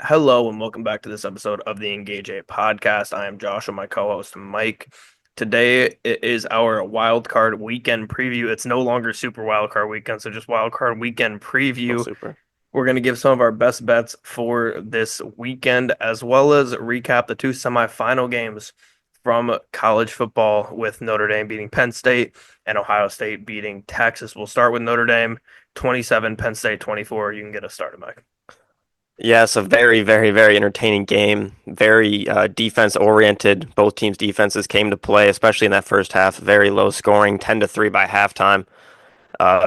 Hello and welcome back to this episode of the Engage 8 podcast. I am Josh and my co-host Mike. Today it is our Wildcard Weekend preview. It's no longer Super Wildcard Weekend, so just Wildcard Weekend Oh, preview. super. We're going to give some of our best bets for this weekend, as well as recap the two semifinal games from college football with Notre Dame beating Penn State and Ohio State beating Texas. We'll start with Notre Dame 27, Penn State 24. You can get us started, Mike. Yeah, it's a very, very, very entertaining game. Very defense oriented. Both teams' defenses came to play, especially in that first half. Very low scoring, 10-3 by halftime.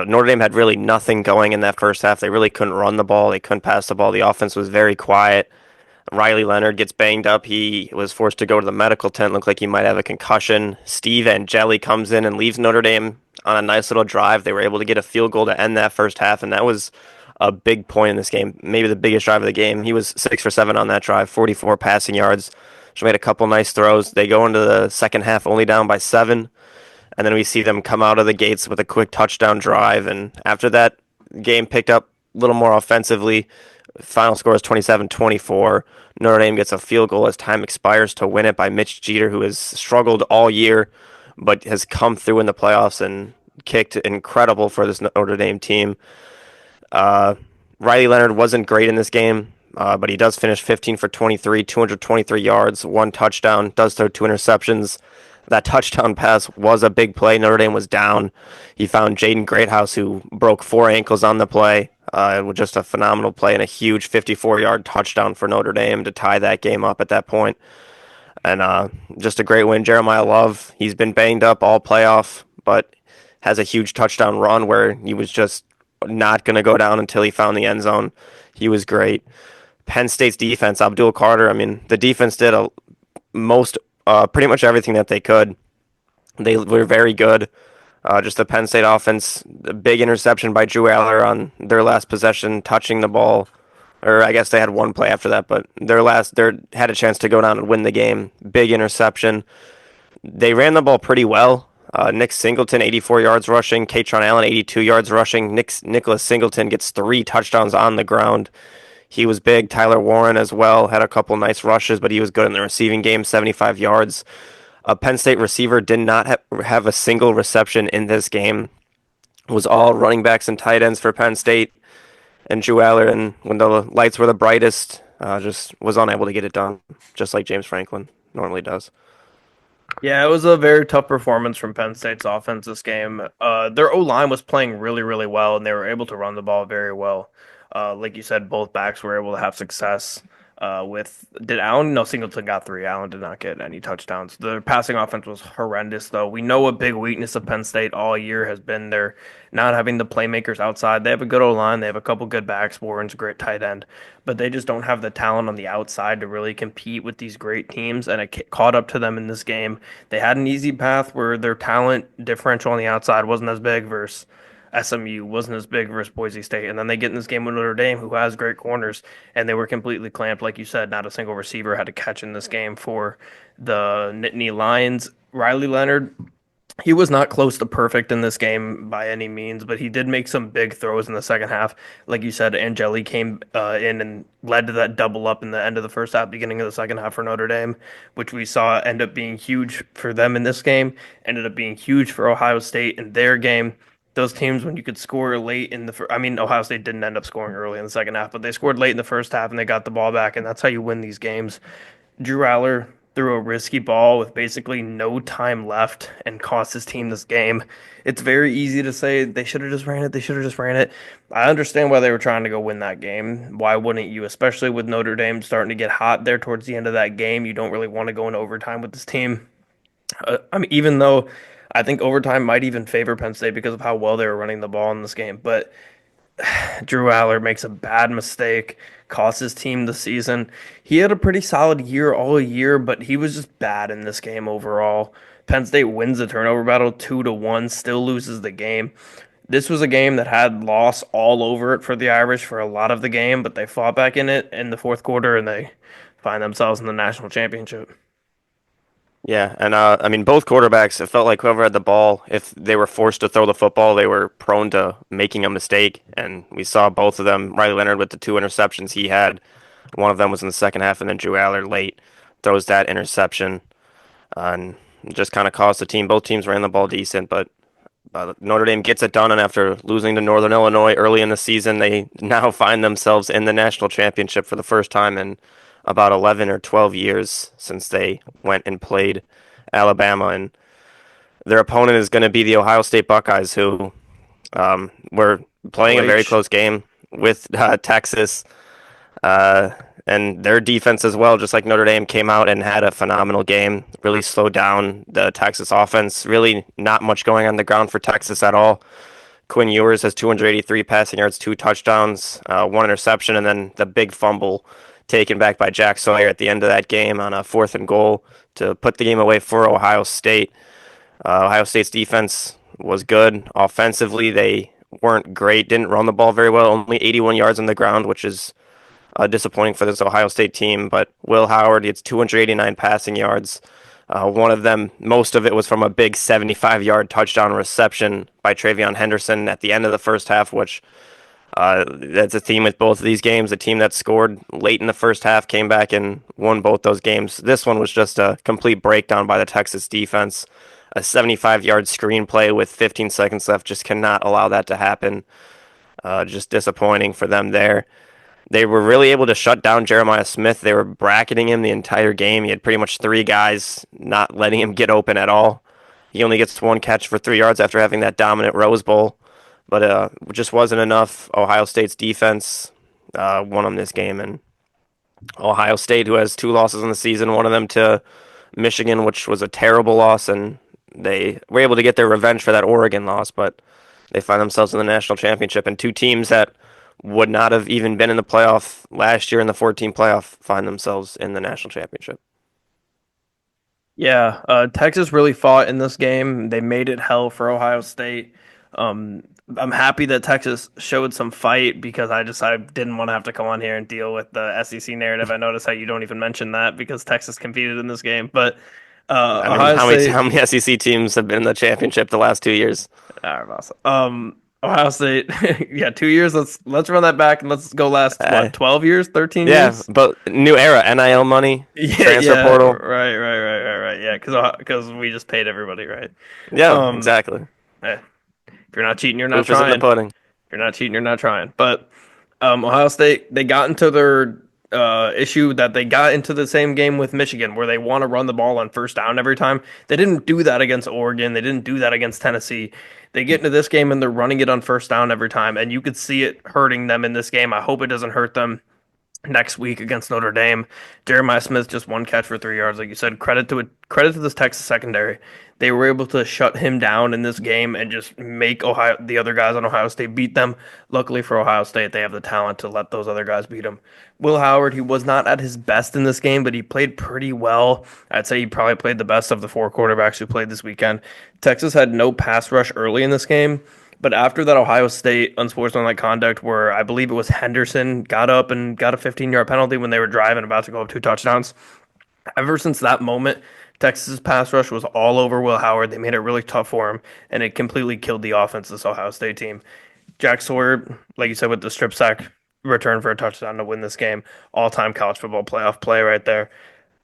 Notre Dame had really nothing going in that first half. They really couldn't run the ball. They couldn't pass the ball. The offense was very quiet. Riley Leonard gets banged up. He was forced to go to the medical tent. Looked like he might have a concussion. Steve Angeli comes in and leaves Notre Dame on a nice little drive. They were able to get a field goal to end that first half, and that was a big point in this game. Maybe the biggest drive of the game. He was 6 for 7 on that drive, 44 passing yards. She made a couple nice throws. They go into the second half only down by 7, and then we see them come out of the gates with a quick touchdown drive. And after that, game picked up a little more offensively. Final score is 27-24. Notre Dame gets a field goal as time expires to win it by Mitch Jeter, who has struggled all year, but has come through in the playoffs and kicked incredible for this Notre Dame team. Uh, Riley Leonard wasn't great in this game, but he does finish 15 for 23, 223 yards, one touchdown, does throw two interceptions. That touchdown pass was a big play. Notre Dame was down. He found Jaden Greathouse, who broke four ankles on the play. It was just a phenomenal play and a huge 54-yard touchdown for Notre Dame to tie that game up at that point. And just a great win. Jeremiah Love, he's been banged up all playoff, but has a huge touchdown run where he was just not going to go down until he found the end zone. He was great. Penn State's defense, Abdul Carter, I mean, the defense did pretty much everything that they could. They were very good. Just the Penn State offense, a big interception by Drew Aller on their last possession, touching the ball. Or I guess they had one play after that, but they had a chance to go down and win the game. Big interception. They ran the ball pretty well. Nick Singleton, 84 yards rushing. Katron Allen, 82 yards rushing. Nicholas Singleton gets 3 touchdowns on the ground. He was big. Tyler Warren as well had a couple nice rushes, but he was good in the receiving game, 75 yards. A Penn State receiver did not have a single reception in this game. It was all running backs and tight ends for Penn State. And Drew Aller, and when the lights were the brightest, just was unable to get it done, just like James Franklin normally does. Yeah, it was a very tough performance from Penn State's offense this game. Their O-line was playing really, really well, and they were able to run the ball very well. Like you said, both backs were able to have success. Did Allen? No, Singleton got three. Allen did not get any touchdowns. The passing offense was horrendous, though. We know a big weakness of Penn State all year has been their not having the playmakers outside. They have a good O-line. They have a couple good backs. Warren's a great tight end, but they just don't have the talent on the outside to really compete with these great teams, and it caught up to them in this game. They had an easy path where their talent differential on the outside wasn't as big versus SMU, wasn't as big versus Boise State. And then they get in this game with Notre Dame, who has great corners, and they were completely clamped. Like you said, not a single receiver had to catch in this game for the Nittany Lions. Riley Leonard, he was not close to perfect in this game by any means, but he did make some big throws in the second half. Like you said, Angeli came in and led to that double up in the end of the first half, beginning of the second half for Notre Dame, which we saw end up being huge for them in this game, ended up being huge for Ohio State in their game. Those teams, when you could score late in the first, I mean, Ohio State didn't end up scoring early in the second half, but they scored late in the first half and they got the ball back, and that's how you win these games. Drew Aller threw a risky ball with basically no time left and cost his team this game. It's very easy to say they should have just ran it. They should have just ran it. I understand why they were trying to go win that game. Why wouldn't you? Especially with Notre Dame starting to get hot there towards the end of that game. You don't really want to go into overtime with this team. I mean, even though I think overtime might even favor Penn State because of how well they were running the ball in this game. But Drew Aller makes a bad mistake, costs his team the season. He had a pretty solid year all year, but he was just bad in this game overall. Penn State wins the turnover battle 2-1, still loses the game. This was a game that had loss all over it for the Irish for a lot of the game, but they fought back in it in the fourth quarter and they find themselves in the national championship. Yeah, and I mean, both quarterbacks, it felt like whoever had the ball, if they were forced to throw the football, they were prone to making a mistake. And we saw both of them, Riley Leonard with the two interceptions he had. One of them was in the second half, and then Drew Aller late throws that interception and just kind of caused the team. Both teams ran the ball decent, but Notre Dame gets it done, and after losing to Northern Illinois early in the season, they now find themselves in the national championship for the first time in about 11 or 12 years since they went and played Alabama. And their opponent is going to be the Ohio State Buckeyes, who were playing a very OH. close game with Texas. Uh, and their defense as well, just like Notre Dame, came out and had a phenomenal game. Really slowed down the Texas offense. Really not much going on the ground for Texas at all. Quinn Ewers has 283 passing yards, 2 touchdowns, 1 interception, and then the big fumble taken back by Jack Sawyer at the end of that game on a 4th and goal to put the game away for Ohio State. Ohio State's defense was good. Offensively, they weren't great, didn't run the ball very well, only 81 yards on the ground, which is disappointing for this Ohio State team. But Will Howard gets 289 passing yards. One of them, most of it was from a big 75-yard touchdown reception by Travion Henderson at the end of the first half, which that's a theme with both of these games. The team that scored late in the first half came back and won both those games. This one was just a complete breakdown by the Texas defense. A 75-yard screenplay with 15 seconds left just cannot allow that to happen. Just disappointing for them there. They were really able to shut down Jeremiah Smith. They were bracketing him the entire game. He had pretty much 3 guys not letting him get open at all. He only gets 1 catch for 3 yards after having that dominant Rose Bowl, but it just wasn't enough. Ohio State's defense won them this game, and Ohio State, who has 2 losses in the season, one of them to Michigan, which was a terrible loss, and they were able to get their revenge for that Oregon loss, but they find themselves in the national championship, and 2 teams that would not have even been in the playoff last year in the 14 playoff find themselves in the national championship. Yeah, Texas really fought in this game. They made it hell for Ohio State. Um, I'm happy that Texas showed some fight because I didn't want to have to come on here and deal with the SEC narrative. I notice how you don't even mention that because Texas competed in this game. But I mean, Ohio how State, many SEC teams have been in the championship the last 2 years? all right, awesome. Ohio State, yeah, 2 years. Let's run that back and let's go last Uh, what 12 years, 13 yeah, years. but new era, NIL money, Yeah, transfer yeah, portal. right. Yeah, because we just paid everybody, right? Yeah, Um, exactly. eh, if you're not cheating, you're not Proof is in the trying. If pudding. you're not cheating, you're not trying. But Ohio State, they got into their issue that they got into the same game with Michigan, where they want to run the ball on first down every time. They didn't do that against Oregon. They didn't do that against Tennessee. They get into this game and they're running it on first down every time, and you could see it hurting them in this game. I hope it doesn't hurt them next week against Notre Dame. Jeremiah Smith just 1 catch for 3 yards, like you said. Credit to this Texas secondary. They were able to shut him down in this game and just make the other guys on Ohio State beat them. Luckily for Ohio State, they have the talent to let those other guys beat them. Will Howard, he was not at his best in this game, but he played pretty well. I'd say he probably played the best of the 4 quarterbacks who played this weekend. Texas had no pass rush early in this game. But after that Ohio State unsportsmanlike conduct, where I believe it was Henderson got up and got a 15-yard penalty when they were driving, about to go up 2 touchdowns. Ever since that moment, Texas's pass rush was all over Will Howard. They made it really tough for him, and it completely killed the offense of this Ohio State team. Jack Sawyer, like you said, with the strip sack return for a touchdown to win this game, all-time college football playoff play right there.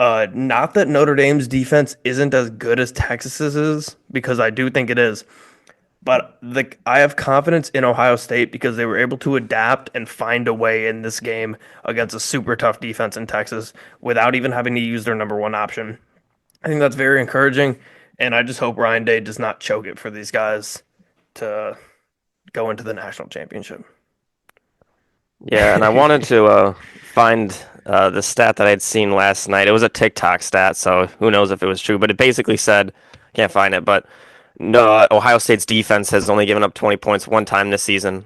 Not that Notre Dame's defense isn't as good as Texas's is, because I do think it is. But I have confidence in Ohio State because they were able to adapt and find a way in this game against a super tough defense in Texas without even having to use their number one option. I think that's very encouraging, and I just hope Ryan Day does not choke it for these guys to go into the national championship. Yeah, and I wanted to find the stat that I'd seen last night. It was a TikTok stat, so who knows if it was true, but it basically said, can't find it, but no, Ohio State's defense has only given up 20 points 1 time this season,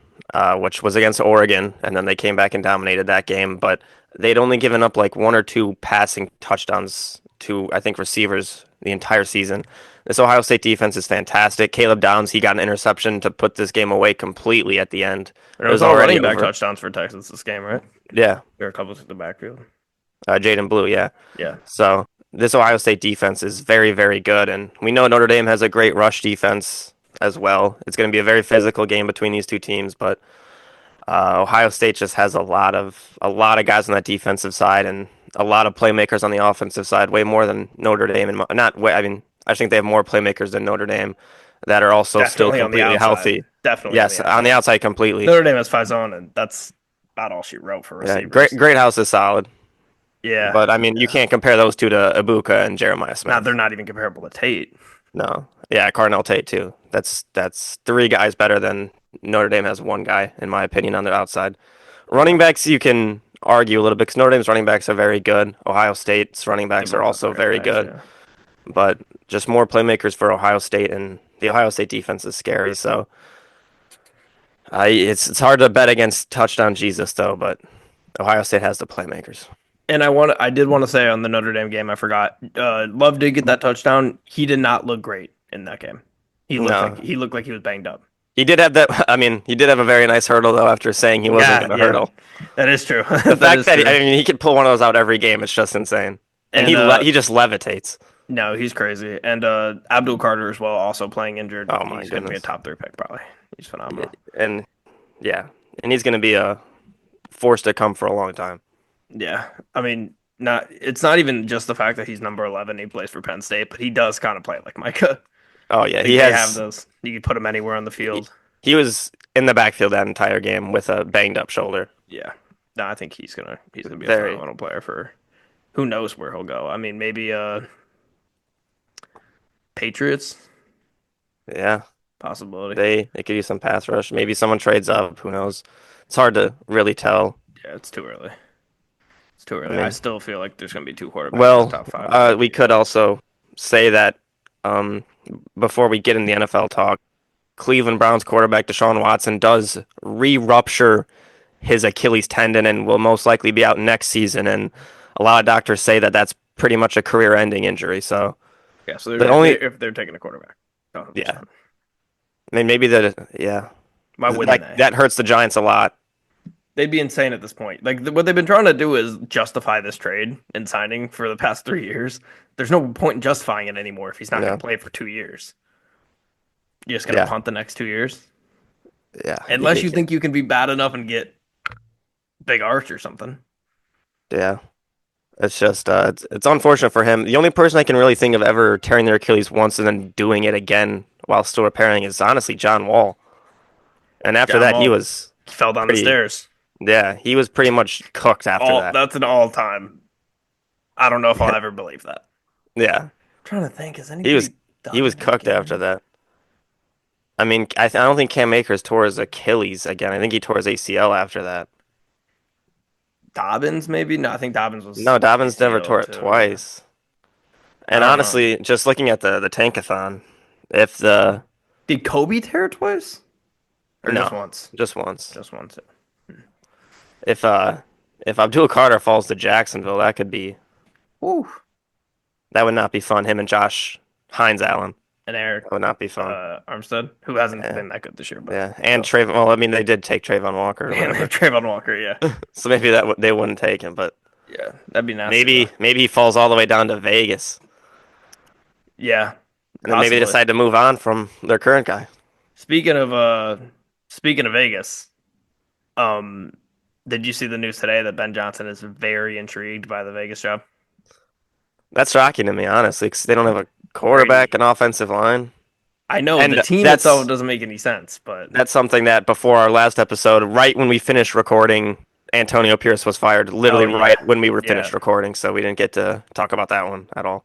which was against Oregon, and then they came back and dominated that game, but they'd only given up like 1 or 2 passing touchdowns to, I think, receivers the entire season. This Ohio State defense is fantastic. Caleb Downs, he got an interception to put this game away completely at the end. And It it was was all already running back over. touchdowns for Texas this game, right? Yeah, There were a couple to the backfield. Jaden Blue, yeah. Yeah. So this Ohio State defense is very, very good, and we know Notre Dame has a great rush defense as well. It's going to be a very physical game between these 2 teams, but Ohio State just has a lot of guys on that defensive side and a lot of playmakers on the offensive side, way more than Notre Dame. And not way, I mean, I think they have more playmakers than Notre Dame that are also still Definitely on the completely outside. healthy. Definitely on the Yes, on the outside. outside completely. Notre Dame has Faison, and that's about all she wrote for Yeah, great receivers. great house is solid, Yeah, but I mean, you yeah. can't compare those two to Ibuka and Jeremiah Now they're Smith. not even comparable to Tate. No, yeah, Cardinal Tate too. That's three guys better than Notre Dame has one guy, in my opinion, on their outside. Running Yeah, backs, you can argue a little bit because Notre Dame's running backs are very good. Ohio State's running they backs are both have also great very backs. good, Yeah, but just more playmakers for Ohio State, and the Ohio State defense is scary. So it's hard to bet against touchdown Jesus though, but Ohio State has the playmakers. and I did want to say on the Notre Dame game, I forgot. Love did get that touchdown. He did not look great in that game. No, He looked like he was banged up. he did have that. I mean, he did have a very nice hurdle though after saying he wasn't Yeah, going to yeah, hurdle. that is true. The That fact is that true. I mean he could pull one of those out every game, it's just insane. And And he just levitates. no, he's crazy. And Abdul Carter as well, also playing injured. Oh my He's going to be a goodness. top three pick probably. He's phenomenal. And yeah, and he's going to be a force to come for a long time. Yeah, I mean, not it's not even just the fact that he's number 11. He plays for Penn State, but he does kind of play like Micah. Oh yeah, Like they have those. You can put him anywhere on the he, field. he was in the backfield that entire game with a banged up shoulder. Yeah. No, I think he's gonna be a Very phenomenal player for who knows where he'll go. I mean, maybe Patriots yeah. possibility. They could use some pass rush. Maybe someone trades up. Who knows? It's hard to really tell. Yeah, it's too early. It's too I early. I mean, still feel like there's gonna be two quarterbacks in the well, top five by the end of we the year. could also say that um, before we get in the NFL talk, Cleveland Browns quarterback Deshaun Watson does re-rupture his Achilles tendon and will most likely be out next season. And a lot of doctors say that that's pretty much a career-ending injury. So Yeah, so the only, if they're taking a quarterback, yeah, 100%. I mean, maybe yeah, Why wouldn't that they? that hurts the Giants a lot. They'd be insane at this point. Like what they've been trying to do is justify this trade and signing for the past 3 years. There's no point in justifying it anymore if he's not going Yeah, to play for 2 years. You're just going to yeah, punt the next 2 years, yeah, unless you think you can be bad enough and get Big Arch or something. yeah. It's just it's unfortunate for him. The only person I can really think of ever tearing their Achilles once and then doing it again while still repairing is honestly John Wall. And after John that, he Wall was fell down the pretty, stairs. yeah, he was pretty much cooked after All that. that's an all time. I don't know if I'll ever believe that. Yeah, I'm trying to think, has he was anybody he done was it cooked after again? that. I mean, I don't think Cam Akers tore his Achilles again. I think he tore his ACL after that. Dobbins, maybe? No, I think Dobbins was No, Dobbins never ACL tore it too. Yeah. twice. I And don't know. honestly, just looking at the tankathon, if the Did Kobe tear it twice? Or just no, once? just once. Just once. If uh if Abdul Carter falls to Jacksonville, Woo. that would not be fun. Him and Josh Hines Allen. And Eric That would not be fun. Armstead, who hasn't Yeah, been that good this year, but yeah. And still. Trayvon. Well, I mean, they did take Trayvon Walker or And they have whatever, Trayvon Walker, yeah. so maybe they wouldn't take him. But Yeah, that'd be nasty though. maybe he falls all the way down to Vegas, Yeah, and then maybe they possibly. decide to move on from their current guy. Speaking of speaking of Vegas, um did you see the news today that Ben Johnson is very intrigued by the Vegas job? That's shocking to me, honestly, 'cause they don't have a quarterback, Brady. an offensive line, I know the and team itself doesn't make any sense, but that's something that before our last episode, right when we finished recording, Antonio Pierce was fired, oh literally right yeah. when we were Yeah. finished recording, so we didn't get to talk about that one at all.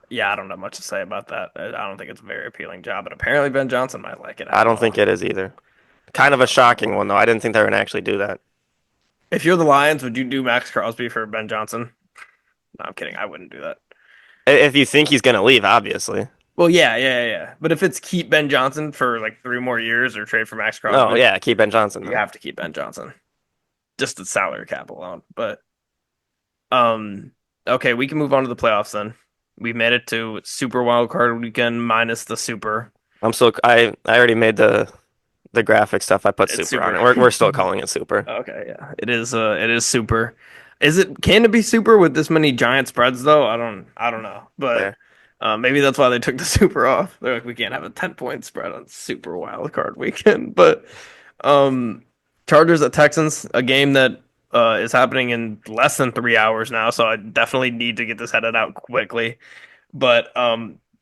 Yeah, I don't have much to say about that. I don't think it's a very appealing job, but apparently Ben Johnson might like it. I I don't don't know. think it is either. I Kind of a don't know. shocking one though. I didn't think they were gonna actually do that. If you're the Lions, would you do Max Crosby for Ben Johnson? No, I'm kidding. I wouldn't do that. If you think he's gonna leave, obviously. Well, yeah. But if it's keep Ben Johnson for like 3 more years or trade for Max No, Crosby, yeah, keep Ben Johnson you then. have to keep Ben Johnson. Just the salary cap alone. But okay, we can move on to the playoffs then. We made it to Super Wildcard Weekend minus the Super. I already made the graphic stuff. I put It's super on Super. it. We're still calling it super. Okay, yeah. It is Super. Can it be Super with this many giant spreads though? I don't know. But There. maybe that's why they took the Super off. They're like, we can't have a 10-point spread on Super Wildcard Weekend. But um Chargers at Texans, a game that is happening in less than 3 hours now, so I definitely need to get this headed out quickly. But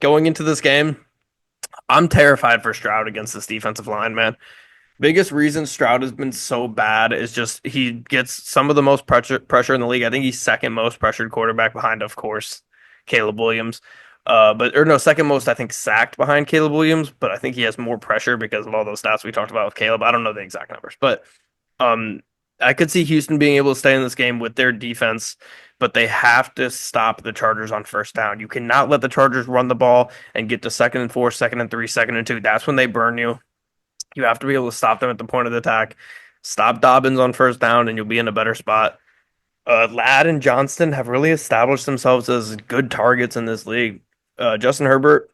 going into this game, I'm terrified for Stroud against this defensive line, man. Biggest reason Stroud has been so bad is just he gets some of the most pressure in the league. I think he's second most pressured quarterback behind, of course, Caleb Williams. But or no, second most I think sacked behind Caleb Williams, but I think he has more pressure because of all those stats we talked about with Caleb. I don't know the exact numbers, but um, I could see Houston being able to stay in this game with their defense, but they have to stop the Chargers on first down. You cannot let the Chargers run the ball and get to second and four, second and three, second and two. That's when they burn you. You have to be able to stop them at the point of the attack. Stop Dobbins on first down, and you'll be in a better spot. Ladd and Johnston have really established themselves as good targets in this league. Justin Herbert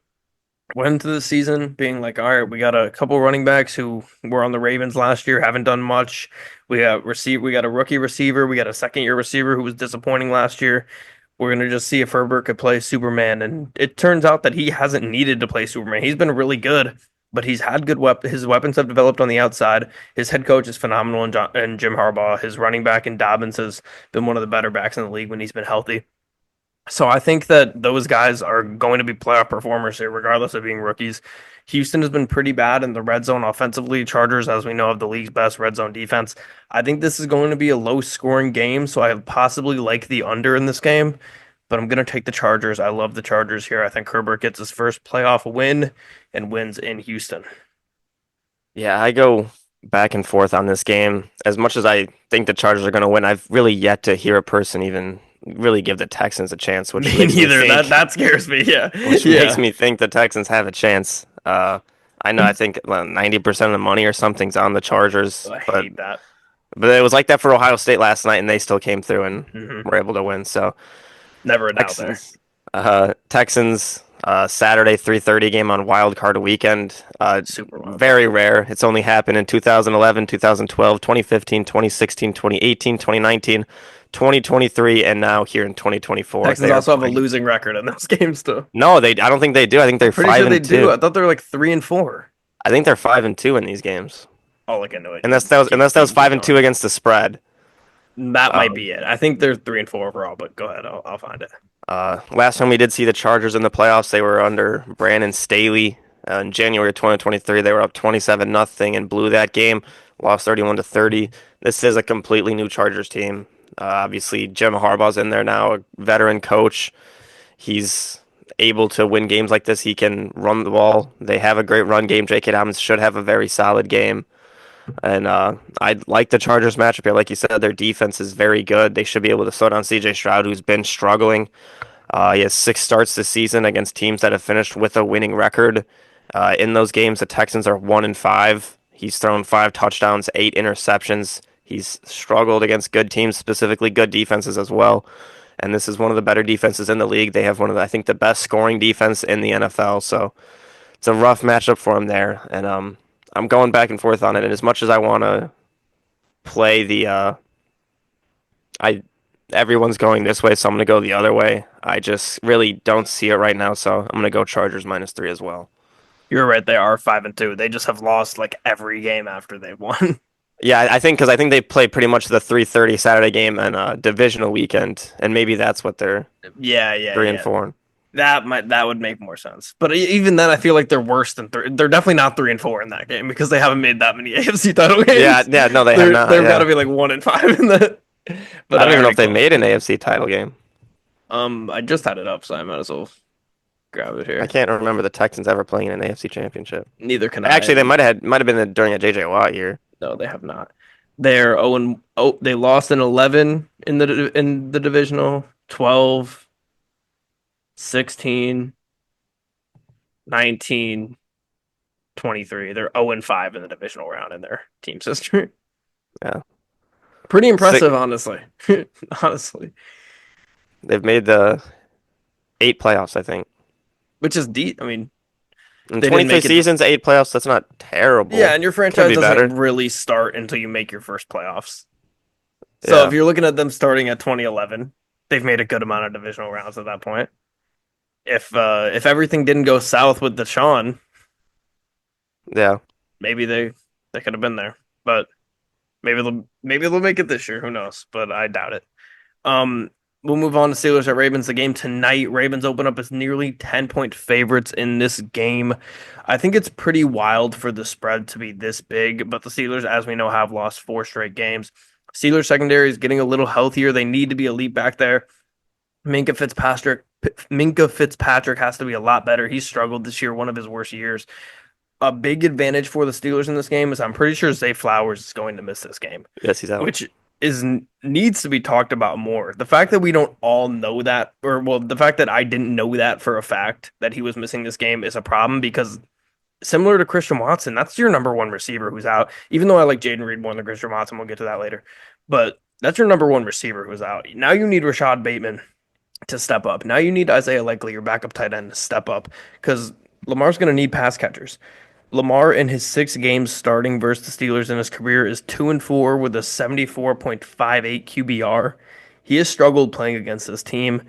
went into the season being like, all right, we got a couple running backs who were on the Ravens last year, haven't done much. We got a rookie receiver, we got a second year receiver who was disappointing last year. We're gonna just see if Herbert could play Superman, and it turns out that he hasn't needed to play Superman. He's been really good, but he's had good his weapons have developed on the outside. His head coach is phenomenal, and Jim Harbaugh. His running back in Dobbins has been one of the better backs in the league when he's been healthy. So I think that those guys are going to be playoff performers here, regardless of being rookies. Houston has been pretty bad in the red zone offensively. Chargers, as we know, have the league's best red zone defense. I think this is going to be a low scoring game, so I possibly like the under in this game, but I'm going to take the Chargers. I love the Chargers here. I think Herbert gets his first playoff win and wins in Houston. Yeah, I go back and forth on this game. As much as I think the Chargers are going to win, I've really yet to hear a person even really give the Texans a chance, which Me makes me neither. That think, that scares me. Yeah. which makes Yeah. me think the Texans have a chance. I know I think 90% of the money or something's on the Chargers, I but hate that. it was like that for Ohio State last night, and they still came through and Hmm. were able to win. So Never a doubt there. Texans, Saturday 3:30 game on Wildcard Weekend. Super wild card. Very rare. It's only happened in 2011, 2012, 2015, 2016, 2018, 2019, 2023, and now here in 2024. Texans They are also have a playing. losing record in those games too. No, they. I don't think they do. I think they're Pretty five sure they and do. two. I thought they were like 3-4. I think they're 5-2 in these games. I'll look into it. Unless that was Keep unless that was keep five and going. two against the spread. That might Um, be it. I think they're 3-4 overall, but go ahead. I'll find it. Last time we did see the Chargers in the playoffs, they were under Brandon Staley. In January 2023, they were up 27-0 and blew that game, lost 31-30. This is a completely new Chargers team. Obviously, Jim Harbaugh's in there now, a veteran coach. He's able to win games like this. He can run the ball. They have a great run game. J.K. Dobbins should have a very solid game. And I like the Chargers matchup here. Like you said, their defense is very good. They should be able to slow down C.J. Stroud, who's been struggling. He has 6 starts this season against teams that have finished with a winning record. In those games, the Texans are 1-5. He's thrown 5 touchdowns, 8 interceptions. He's struggled against good teams, specifically good defenses as well. And this is one of the better defenses in the league. They have one of the, I think, the best scoring defense in the NFL. So it's a rough matchup for him there. And I'm going back and forth on it. And as much as I want to play I everyone's going this way, so I'm going to go the other way. I just really don't see it right now, so I'm going to go Chargers -3 as well. You're right. They are 5-2. They just have lost like every game after they've won. Yeah, I think because I think they play pretty much the 3:30 Saturday game and divisional weekend, and maybe that's what they're Yeah, yeah, 3-4. that would make more sense. But even then, I feel like they're worse than three. They're definitely not 3-4 in that game because they haven't made that many AFC title Yeah, games. yeah, no, they have not. They've got Yeah, to be like 1-5 in that. But I don't all even know right, if they cool. made an AFC title game. I just had it up, so I might as well grab it I here. can't remember the Texans ever playing in an AFC championship. Neither can I. Actually, they might have been during a JJ Watt year. No, they have not. They're 0 and oh, they lost in 11 in the divisional, 12, 16, 19, 23. They're 0 and 5 in the divisional round in their team's history. Yeah, Pretty Six, impressive, honestly. Honestly, they've made the 8 playoffs, I think. which is deep. I mean, In they didn't 23 make it. seasons, 8 playoffs, that's not Yeah, terrible. and your Could franchise be doesn't better. really start until you make your first playoffs. So if Yeah, you're looking at them starting at 2011, they've made a good amount of divisional rounds at that point. If everything didn't go south with Deshaun, yeah. maybe they could have been there. But Maybe they'll make it this year. Who knows? But I doubt it. Um, we'll move on to Steelers at Ravens. The game tonight. Ravens open up as nearly 10-point favorites in this game. I think it's pretty wild for the spread to be this big, but the Steelers, as we know, have lost four straight games. Steelers secondary is getting a little healthier. They need to be elite back there. Minka Fitzpatrick Minka Fitzpatrick has to be a lot better. He struggled this year, one of his worst years. A big advantage for the Steelers in this game is I'm pretty sure Zay Flowers is going to miss this game, Yes, he's out. which is needs to be talked about more. The fact that we don't all know that, or well, the fact that I didn't know that for a fact that he was missing this game is a problem because similar to Christian Watson, that's your number one receiver who's out. Even though I like Jaden Reed more than Christian Watson, we'll get to that later. But that's your number one receiver who's out. Now you need Rashad Bateman to step up. Now you need Isaiah Likely, your backup tight end, to step up because Lamar's going to need pass catchers. Lamar in his 6 games starting versus the Steelers in his career is 2-4 with a 74.58 QBR. He has struggled playing against this team.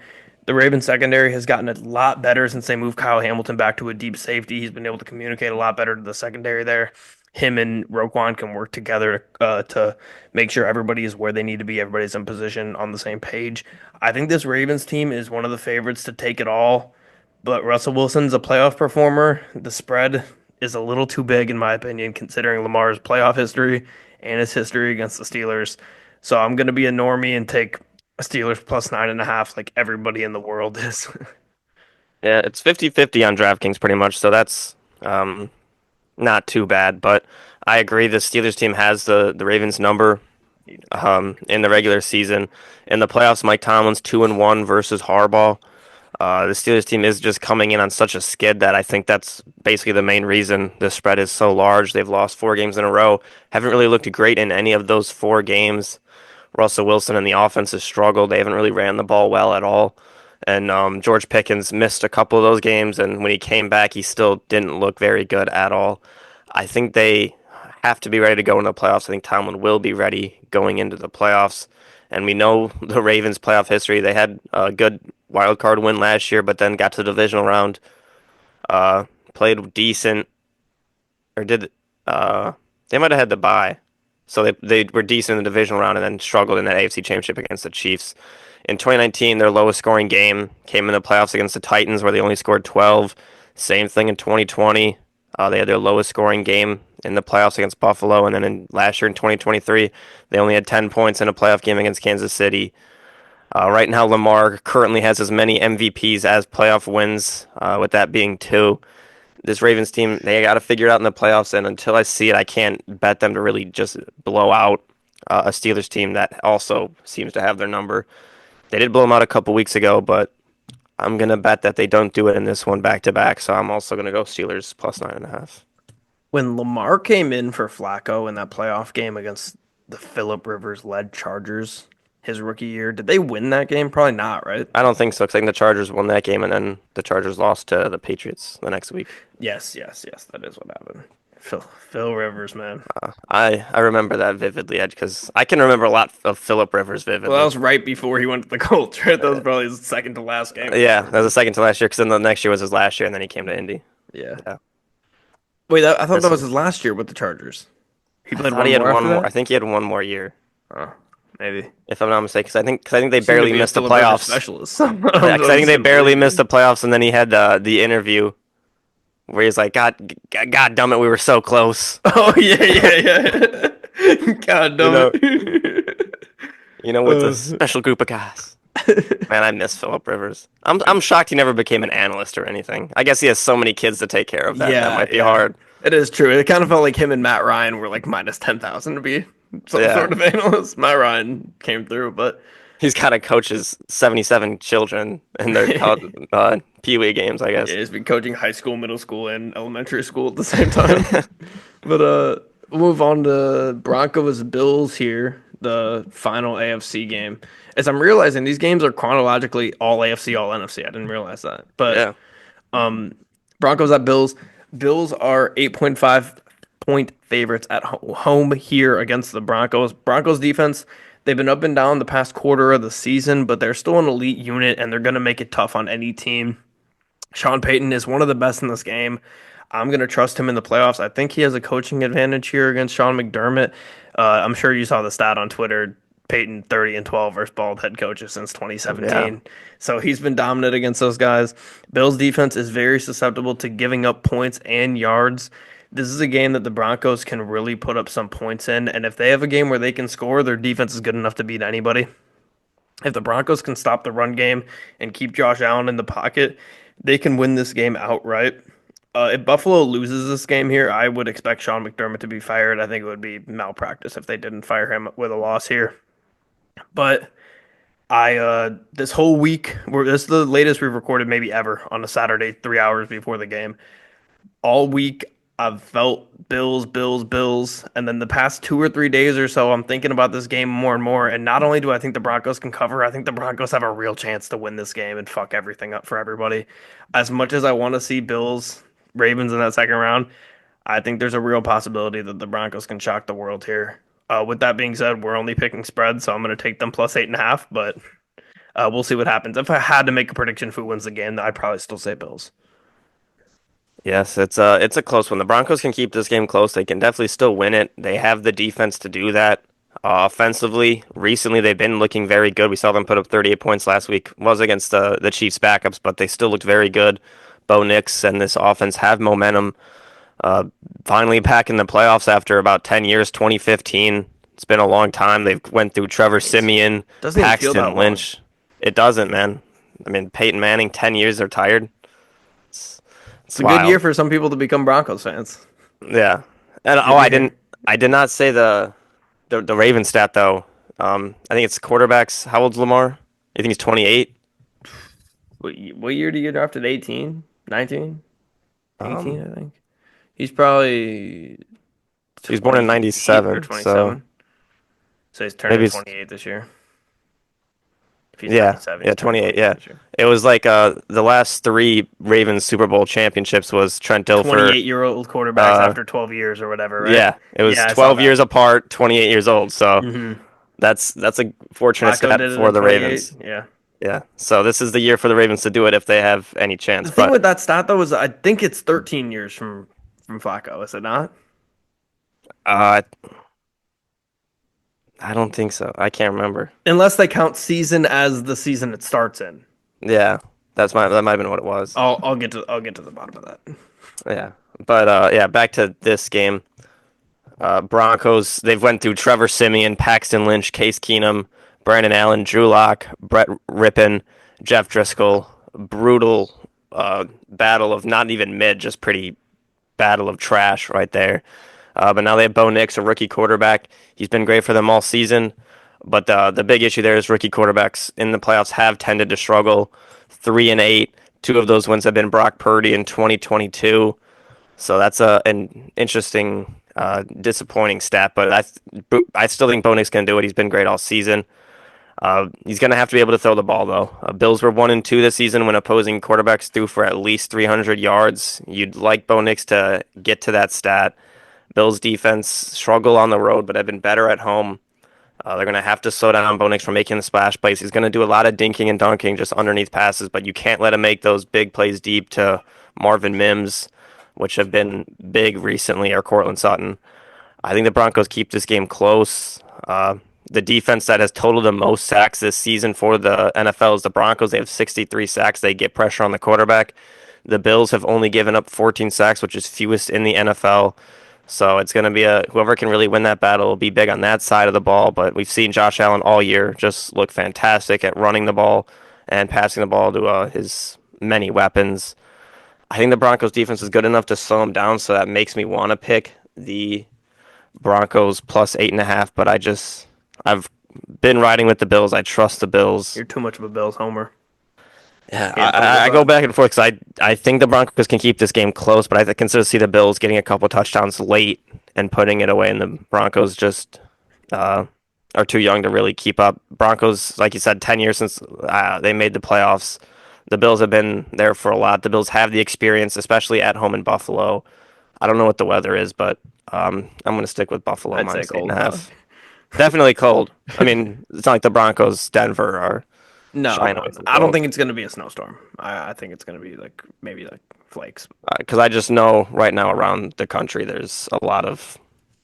The Ravens secondary has gotten a lot better since they moved Kyle Hamilton back to a deep safety. He's been able to communicate a lot better to the secondary there. Him and Roquan can work together to make sure everybody is where they need to be. Everybody's in position on the same page. I think this Ravens team is one of the favorites to take it all, but Russell Wilson's a playoff performer. The spread is a little too big, in my opinion, considering Lamar's playoff history and his history against the Steelers. So I'm going to be a normie and take Steelers plus 9.5, like everybody in the world is. Yeah, it's 50-50 on DraftKings pretty much, so that's not too bad. But I agree, the Steelers team has the Ravens number in the regular season. In the playoffs, Mike Tomlin's 2-1 versus Harbaugh. The Steelers team is just coming in on such a skid that I think that's basically the main reason the spread is so large. They've lost 4 games in a row, haven't really looked great in any of those 4 games. Russell Wilson and the offense has struggled. They haven't really ran the ball well at all. And George Pickens missed a couple of those games, and when he came back, he still didn't look very good at all. I think they have to be ready to go into the playoffs. I think Tomlin will be ready going into the playoffs. And we know the Ravens' playoff history. They had a good wild card win last year, but then got to the divisional round, uh, played decent, or did they might have had the bye. So they were decent in the divisional round and then struggled in that AFC Championship against the Chiefs. In 2019, their lowest scoring game came in the playoffs against the Titans, where they only scored 12. Same thing in 2020. They had their lowest scoring game in the playoffs against Buffalo, and then last year in 2023, they only had 10 points in a playoff game against Kansas City. Right now, Lamar currently has as many MVPs as playoff wins, with that being 2. This Ravens team, they got to figure it out in the playoffs, and until I see it, I can't bet them to really just blow out a Steelers team that also seems to have their number. They did blow them out a couple weeks ago, but I'm gonna bet that they don't do it in this one back to back. So I'm also gonna go Steelers plus 9.5. When Lamar came in for Flacco in that playoff game against the Philip Rivers led Chargers his rookie year, did they win that game? Probably not, right? I don't think so, 'cause I think the Chargers won that game, and then the Chargers lost to the Patriots the next week. Yes, yes, yes. That is what happened. Phil Rivers, man. I remember that vividly, because I can remember a lot of Philip Rivers Well, that vividly. was right before he went to the Colts, right? That was probably his second to last game Yeah, before. that was the second to last year, because then the next year was his last year, and then he came to Indy. Yeah. Yeah, Wait, I thought that miss was him. his last year with the Chargers. He I played thought one he had more one after more. I that? think he had one more year, Oh, maybe. if I'm not mistaken. Because I think they You seem to barely be a missed the Philip Rivers playoffs. specialist. I'm Yeah, because I think just they barely confused. missed the playoffs, and then he had the interview where he's like, God damn it, we were so close." Oh, yeah, yeah, yeah. God You damn know, it. with a special group of guys. Man, I miss Philip Rivers. I'm shocked he never became an analyst or anything. I guess he has so many kids to take care of that Yeah, might be yeah. hard. It is true. It kind of felt like him and Matt Ryan were like minus 10,000 to be some Yeah, sort of analyst. Matt Ryan came through, but he's got to coach his 77 children in their Pee Wee games, I yeah, guess. he's been coaching high school, middle school, and elementary school at the same time. But we'll move on to Broncos Bills here, the final AFC game. As I'm realizing, these games are chronologically all AFC, all NFC. I didn't realize that. But Yeah. um, Broncos at Bills. Bills are 8.5 point favorites at home here against the Broncos. Broncos defense, they've been up and down the past quarter of the season, but they're still an elite unit and they're going to make it tough on any team. Sean Payton is one of the best in this game. I'm going to trust him in the playoffs. I think he has a coaching advantage here against Sean McDermott. I'm sure you saw the stat on Twitter. Peyton 30-12 versus bald head coaches since Yeah. 2017. So he's been dominant against those guys. Bills defense is very susceptible to giving up points and yards. This is a game that the Broncos can really put up some points in, and if they have a game where they can score, their defense is good enough to beat anybody. If the Broncos can stop the run game and keep Josh Allen in the pocket, they can win this game outright. If Buffalo loses this game here, I would expect Sean McDermott to be fired. I think it would be malpractice if they didn't fire him with a loss here. But I this whole week, this is the latest we've recorded maybe ever on a Saturday, 3 hours before the game. All week I've felt Bills, Bills, Bills, and then the past 2 or 3 days or so, I'm thinking about this game more and more. And not only do I think the Broncos can cover, I think the Broncos have a real chance to win this game and fuck everything up for everybody. As much as I want to see Bills, Ravens in that second round, I think there's a real possibility that the Broncos can shock the world here. With that being said, we're only picking spread, so I'm going to take them plus 8.5. But we'll see what happens. If I had to make a prediction for who wins the game, I'd probably still say Bills. Yes, it's a close one. The Broncos can keep this game close. They can definitely still win it. They have the defense to do that. Offensively, recently they've been looking very good. We saw them put up 38 points last week. It was against the Chiefs backups, but they still looked very good. Bo Nix and this offense have momentum. Uh, Finally back in the playoffs after about 10 years, 2015. It's been a long time. They've went through Trevor It Siemian, doesn't even feel Paxton that long. Lynch. It doesn't, man. I mean, Peyton Manning, 10 years retired. It's, It's it's a good year wild. for some people to become Broncos fans. Yeah. And Good year here. I did not say the Raven stat though. I think it's quarterbacks. How old's Lamar? You think he's 28? What year did you get drafted? 18? 19? 18, Um, I think. He's probably he was born in 28 or 97, so 27. So he's maybe turning it's 28 this year. If he's yeah, 97, yeah, he's turning 28, 28 yeah. this year. It was like the last three Ravens Super Bowl championships was Trent Dilfer. 28-year-old quarterbacks Uh, after 12 years or whatever, right? yeah, it was Yeah, I saw 12 that. years apart, 28 years old. So hmm that's a fortunate Flacco stat did it for in the 28. Ravens. Yeah. Yeah. So this is the year for the Ravens to do it if they have any chance. The thing But with that stat though is I think it's 13 years from Flacco, is it not? uh, I don't think so. I can't remember. Unless they count season as the season it starts in. Yeah, that might have been what it was. I'll get to the bottom of that. Yeah, but yeah, back to this game. Broncos. They've went through Trevor Siemian, Paxton Lynch, Case Keenum, Brandon Allen, Drew Lock, Brett Rippon, Jeff Driscoll. Brutal battle of not even mid, just pretty battle of trash right there. But now they have Bo Nix, a rookie quarterback. He's been great for them all season. But the big issue there is rookie quarterbacks in the playoffs have tended to struggle. 3-8. Two of those wins have been Brock Purdy in 2022. So that's an interesting, disappointing stat. But I still think Bo Nix can do it. He's been great all season. He's going to have to be able to throw the ball, though. Bills were 1-2 this season when opposing quarterbacks threw for at least 300 yards. You'd like Bo Nix to get to that stat. Bills defense struggle on the road, but have been better at home. They're going to have to slow down Bo Nix from making the splash plays. He's going to do a lot of dinking and dunking just underneath passes, but you can't let him make those big plays deep to Marvin Mims, which have been big recently, or Cortland Sutton. I think the Broncos keep this game close. The defense that has totaled the most sacks this season for the NFL is the Broncos. They have 63 sacks. They get pressure on the quarterback. The Bills have only given up 14 sacks, which is fewest in the NFL. So it's going to be whoever can really win that battle will be big on that side of the ball. But we've seen Josh Allen all year just look fantastic at running the ball and passing the ball to his many weapons. I think the Broncos defense is good enough to slow him down, so that makes me want to pick the Broncos plus 8.5. But I've been riding with the Bills. I trust the Bills. You're too much of a Bills homer. Yeah, Can't throw the I go ball. back and forth because I think the Broncos can keep this game close, but I can still see the Bills getting a couple touchdowns late and putting it away, and the Broncos just uh, are too young to really keep up. Broncos, like you said, 10 years since they made the playoffs. The Bills have been there for a lot. The Bills have the experience, especially at home in Buffalo. I don't know what the weather is, but I'm going to stick with Buffalo I'd say minus eight and cold a probably. half. Definitely cold. I mean, it's not like the Broncos, Denver are No, shying no, away no. from I don't cold. think it's gonna be a snowstorm. I think it's gonna be like maybe like flakes. Because I just know right now around the country there's a lot of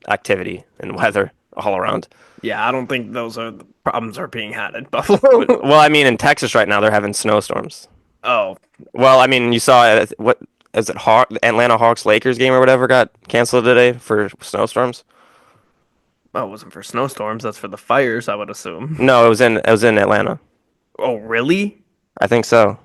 activity and weather all around. Yeah, I don't think those are the problems are being had in Buffalo. Well, I mean, in Texas right now, they're having snowstorms. Oh, Well, I mean, you saw what is it? Atlanta Hawks Lakers game or whatever got canceled today for snowstorms. well, it wasn't for snowstorms. That's for the fires, I would assume. No, it was in Atlanta. Oh, really? I think so.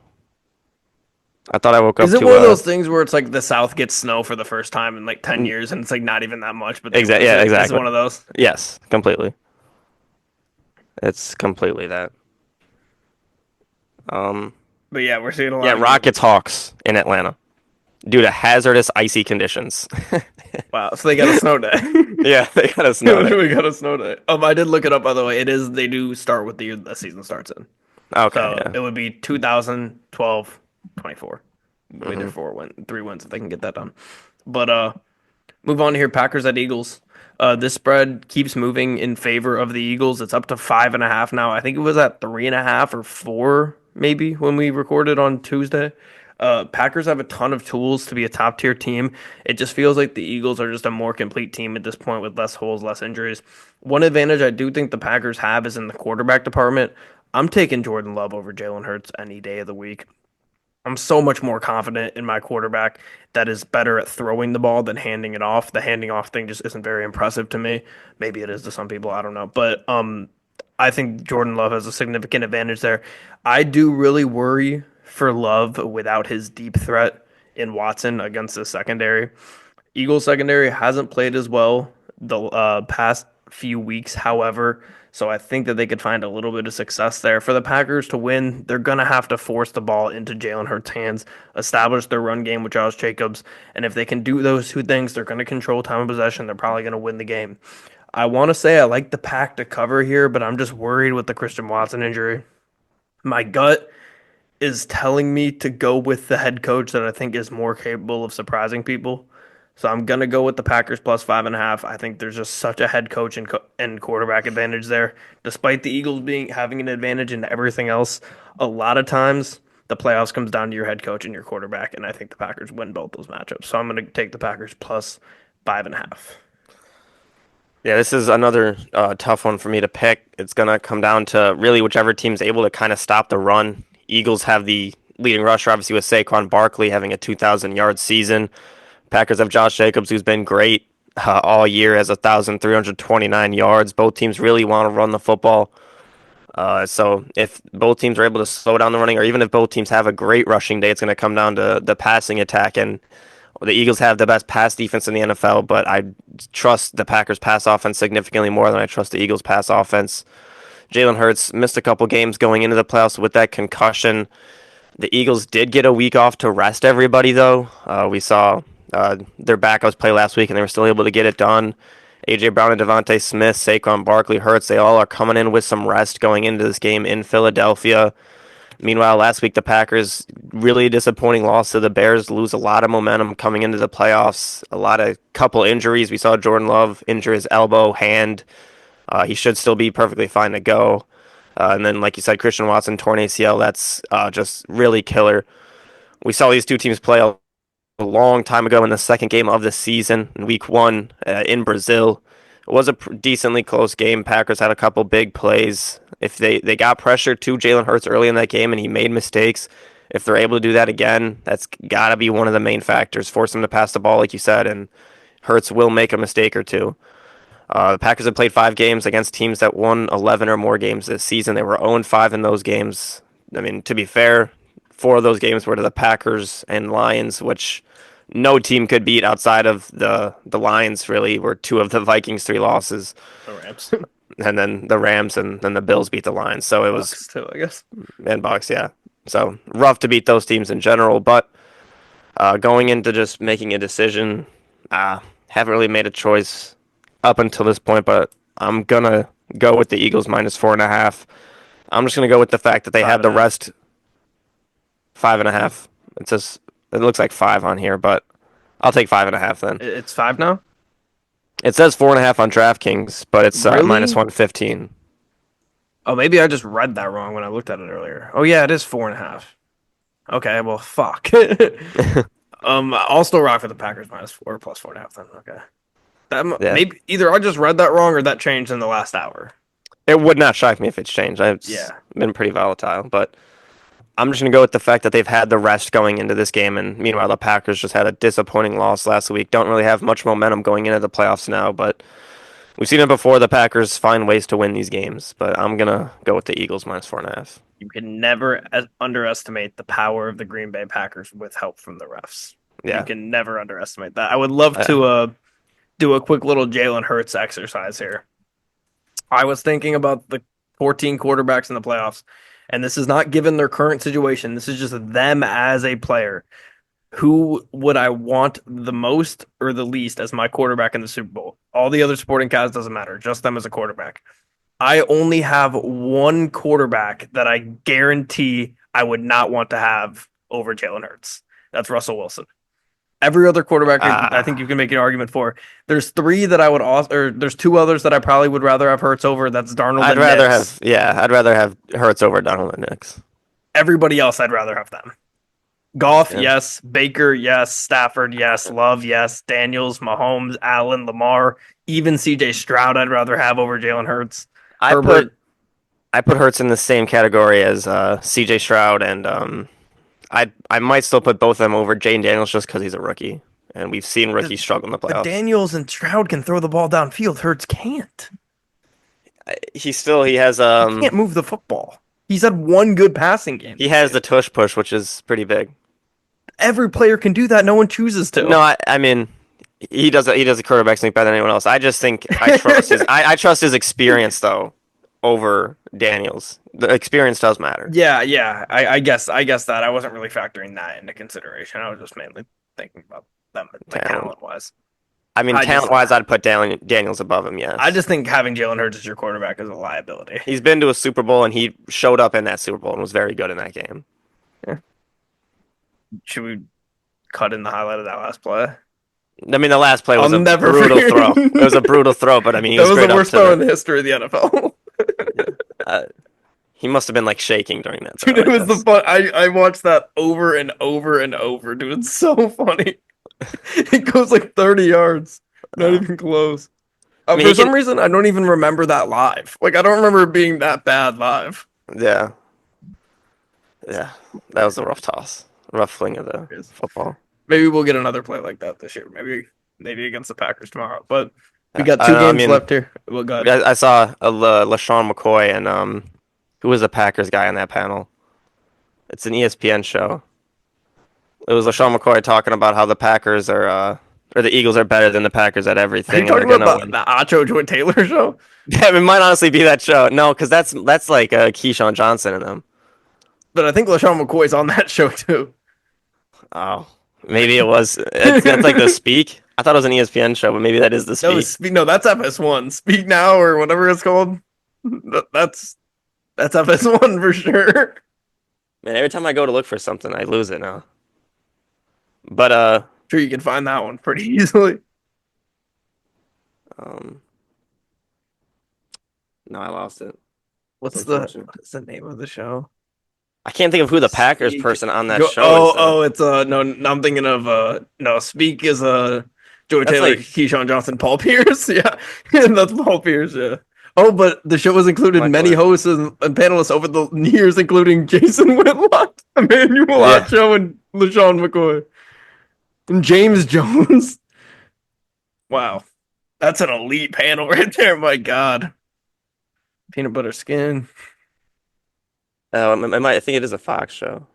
I thought I woke Is up it to one of those things where it's like the South gets snow for the first time in like 10 n- years and it's like not even that much, but they exact lose yeah, it? Is it exactly. one of those? Yes, completely. It's completely that. Um, But yeah, we're seeing a yeah, lot of Rockets games. Hawks in Atlanta due to hazardous icy conditions. Wow, so they got a snow day. Yeah, they got a snow day. We got a snow day. I did look it up by the way. It is they do start with the year the season starts in. Okay, So yeah. it would be 2012, 24. We did Hmm. 3 wins if they can get that done. But move on here. Packers at Eagles. This spread keeps moving in favor of the Eagles. It's up to 5.5 now. I think it was at 3.5 or 4 maybe when we recorded on Tuesday. Packers have a ton of tools to be a top tier team. It just feels like the Eagles are just a more complete team at this point with less holes, less injuries. One advantage I do think the Packers have is in the quarterback department. I'm taking Jordan Love over Jalen Hurts any day of the week. I'm so much more confident in my quarterback that is better at throwing the ball than handing it off. The handing off thing just isn't very impressive to me. Maybe it is to some people, I don't know. But I think Jordan Love has a significant advantage there. I do really worry for Love without his deep threat in Watson against the secondary. Eagles secondary hasn't played as well the past few weeks, however, so I think that they could find a little bit of success there. For the Packers to win, they're going to have to force the ball into Jalen Hurts' hands, establish their run game with Josh Jacobs, and if they can do those two things, they're going to control time of possession. They're probably going to win the game. I want to say I like the Pack to cover here, but I'm just worried with the Christian Watson injury. My gut is telling me to go with the head coach that I think is more capable of surprising people. So I'm gonna go with the Packers plus 5.5. I think there's just such a head coach and quarterback advantage there. Despite the Eagles being having an advantage in everything else, a lot of times the playoffs comes down to your head coach and your quarterback, and I think the Packers win both those matchups. So I'm gonna take the Packers plus 5.5. Yeah, this is another tough one for me to pick. It's gonna come down to really whichever team's able to kind of stop the run. Eagles have the leading rusher, obviously with Saquon Barkley having a 2,000-yard season. Packers have Josh Jacobs, who's been great all year, has 1,329 yards. Both teams really want to run the football. So if both teams are able to slow down the running, or even if both teams have a great rushing day, it's going to come down to the passing attack. And the Eagles have the best pass defense in the NFL, but I trust the Packers pass offense significantly more than I trust the Eagles pass offense. Jalen Hurts missed a couple games going into the playoffs with that concussion. The Eagles did get a week off to rest everybody, though. We saw their backups play last week, and they were still able to get it done. A.J. Brown and Devontae Smith, Saquon Barkley, Hurts, they all are coming in with some rest going into this game in Philadelphia. Meanwhile, last week the Packers really disappointing loss to the Bears, lose a lot of momentum coming into the playoffs. A lot of couple injuries. We saw Jordan Love injure his elbow, hand. He should still be perfectly fine to go. And then, like you said, Christian Watson torn ACL. That's just really killer. We saw these two teams play a long time ago in the second game of the season, in week one in Brazil. It was a decently close game. Packers had a couple big plays. If they got pressure to Jalen Hurts early in that game and he made mistakes, if they're able to do that again, that's got to be one of the main factors. Force him to pass the ball, like you said, and Hurts will make a mistake or two. The Packers have played 5 games against teams that won 11 or more games this season. They were 0-5 in those games. I mean, to be fair, 4 of those games were to the Packers and Lions, which no team could beat outside of the Lions. Really, were 2 of the Vikings' 3 losses, The Rams. and then the Rams and then the Bills beat the Lions. So it was Bucks too, I guess. and Bucks, yeah. So rough to beat those teams in general, but going into just making a decision, haven't really made a choice up until this point, but I'm gonna go with the Eagles minus 4.5. I'm just gonna go with the fact that they Five had and the a half. rest 5.5. It says it looks like 5 on here, but I'll take 5.5 then. It's 5 now? It says 4.5 on DraftKings, but it's minus Really? 115. Oh, maybe I just read that wrong when I looked at it earlier. Oh yeah, it is 4.5. Okay, well, fuck. I'll still rock for the Packers minus 4 plus 4.5 then. Okay, Yeah. Maybe either I just read that wrong or that changed in the last hour. It would not shock me if it's changed. It's Yeah, been pretty volatile, but I'm just gonna go with the fact that they've had the rest going into this game, and meanwhile the Packers just had a disappointing loss last week. Don't really have much momentum going into the playoffs now, but we've seen it before. The Packers find ways to win these games, but I'm gonna go with the Eagles -4.5. you can never underestimate the power of the Green Bay Packers with help from the refs. You Yeah. can never underestimate that. I would love to do a quick little Jalen Hurts exercise here. I was thinking about the 14 quarterbacks in the playoffs, and this is not given their current situation. This is just them as a player. Who would I want the most or the least as my quarterback in the Super Bowl? All the other supporting cast doesn't matter, just them as a quarterback. I only have one quarterback that I guarantee I would not want to have over Jalen Hurts. That's Russell Wilson. Every other quarterback, I think you Ah, can make an argument for. There's three that I would also, or there's two others that I probably would rather have Hurts over. That's Darnold and Nix. I'd rather have Hurts over Donald and Nix. Everybody else, I'd rather have them. Goff, Yeah. yes. Baker, yes. Stafford, yes. Love, yes. Daniels, Mahomes, Allen, Lamar, even CJ Stroud, I'd rather have over Jalen Hurts. I put Herbert, I put Hurts in the same category as CJ Stroud, and I might still put both of them over Jane Daniels just because he's a rookie, and we've seen the, rookies struggle in the but playoffs. Daniels and Stroud can throw the ball downfield. Hurts can't. He has He can't move the football. He's had one good passing game he this has year. the tush push, which is pretty big. Every player can do that. No one chooses to. No, I mean he does a quarterback sneak better than anyone else. I just think I trust his experience though over Daniels. The experience does matter. Yeah. I guess that I wasn't really factoring that into consideration. I was just mainly thinking about them like Talent. talent wise. I mean, I just talent wise, I'd put Daniels above him. I Yes, just think having Jalen Hurts as your quarterback is a liability. he's been to a Super Bowl and he showed up in that Super Bowl and was very good in that game. Yeah. Should we cut in the highlight of that last play? I mean, the last play I'll was a never brutal forget. throw. It was a brutal throw, but I mean, he That was was the straight up worst to throw in the the. history of the NFL. Uh, he must have been like shaking during that Dude, throw, it I was the guess. fun. I watched that over and over and over, dude. It's so funny. It goes like 30 yards, not Uh, even close. I mean, For he can. some reason, I don't even remember that live. Like, I don't remember it being that bad live. Yeah, yeah, that was a rough toss, rough fling of the football. Maybe we'll get another play like that this year. Maybe against the Packers tomorrow. But we Yeah, got I two don't know. I games mean, left here. Well, good. I saw a LaShawn McCoy and who was the Packers guy on that panel? It's an ESPN show. It was LaShawn McCoy talking about how the Packers are or the Eagles are better than the Packers at Are you everything and they're talking gonna about the win. Acho Joy Taylor show? Yeah, it might honestly be that show. No, because that's like Keyshawn Johnson and them. But I think LaShawn McCoy's on that show too. Oh, maybe it was. That's like the Speak. I thought it was an ESPN show, but maybe that is the No, Speak. no, that's FS1. Speak Now or whatever it's called. That's FS1 for sure. Man, every time I go to look for something, I lose it now. But Sure, you can find that one pretty easily. um, no, I lost it. It's What's the unfortunate. what is the name of the show? I can't think of who the Packers Speak. person on that show is though. It's no, I'm thinking of no, Speak is Joey That's Taylor, like Keyshawn Johnson, Paul Pierce. Yeah. That's Paul Pierce, yeah. Oh, but the show has included Mike many Miller. hosts and panelists over the years, including Jason Whitlock, Emmanuel Yeah. Acho, and LaShawn McCoy. And James Jones. Wow. That's an elite panel right there. My God. Peanut butter skin. I think it is a Fox show.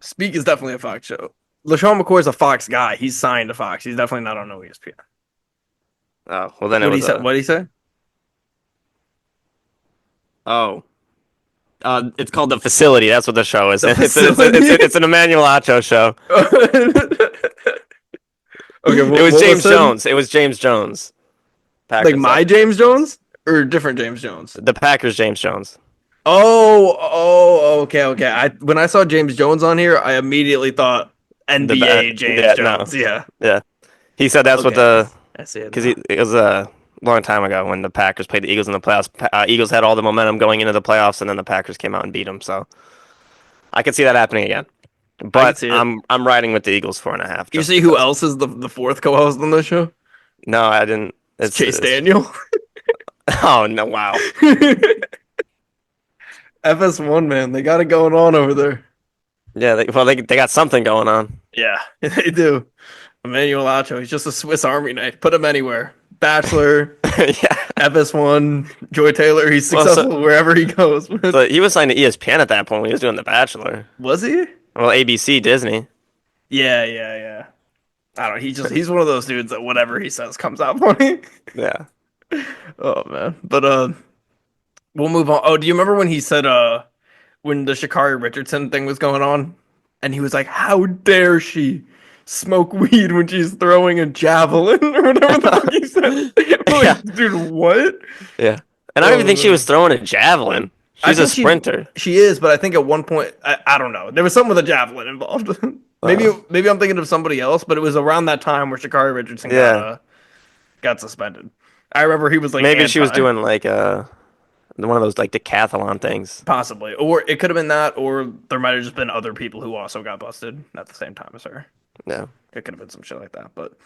Speak is definitely a Fox show. LaShawn McCoy is a Fox guy. He's signed to Fox. He's definitely not on no ESPN. Oh, well then it What did he was say? a. What did he say? Oh, it's called The Facility. That's what the show is. The It's facility. an Emmanuel Acho show. Okay, It was what James said? Jones. It was James Jones. Like Packers. my James Jones or different James Jones? The Packers James Jones. Okay. When I saw James Jones on here, I immediately thought NBA James Yeah, no. Jones. Yeah. Yeah. He said that's what Okay. the I see it because now. it was a long time ago when the Packers played the Eagles in the playoffs. Eagles had all the momentum going into the playoffs, and then the Packers came out and beat them. So I could see that happening again. I can But see it. I'm riding with the Eagles 4.5. You Just see who because. else is the fourth co-host on the show? No, I didn't. It's Chase It's Daniel. oh no, wow. FS1, man, they got it going on over there. Yeah, they got something going on. Yeah, they do. Emmanuel Acho, he's just a Swiss Army knife. Put him anywhere. Bachelor, Yeah. FS1, Joy Taylor, he's Well, so, successful wherever he goes. so he was signed to ESPN at that point when he was doing The Bachelor. Was he? Well, ABC, Disney. Yeah, yeah, yeah. I don't know. He's one of those dudes that whatever he says comes out funny. Yeah. Oh man. But we'll move on. Oh, do you remember when he said when the Sha'Carri Richardson thing was going on? And he was like, "How dare she smoke weed when she's throwing a javelin?" or whatever the fuck he said. I'm Yeah. like, dude, what? Yeah. And I don't even Oh think she was man. throwing a javelin. I She's a think sprinter. she is, but I think at one point I don't know. There was something with a javelin involved. Uh, Maybe I'm thinking of somebody else, but it was around that time where Sha'Carri Richardson yeah. got suspended. I remember he was like Maybe she was anti, doing like one of those like decathlon things. possibly, or it could have been that, or there might have just been other people who also got busted at the same time as her. Yeah. It could have been some shit like that. But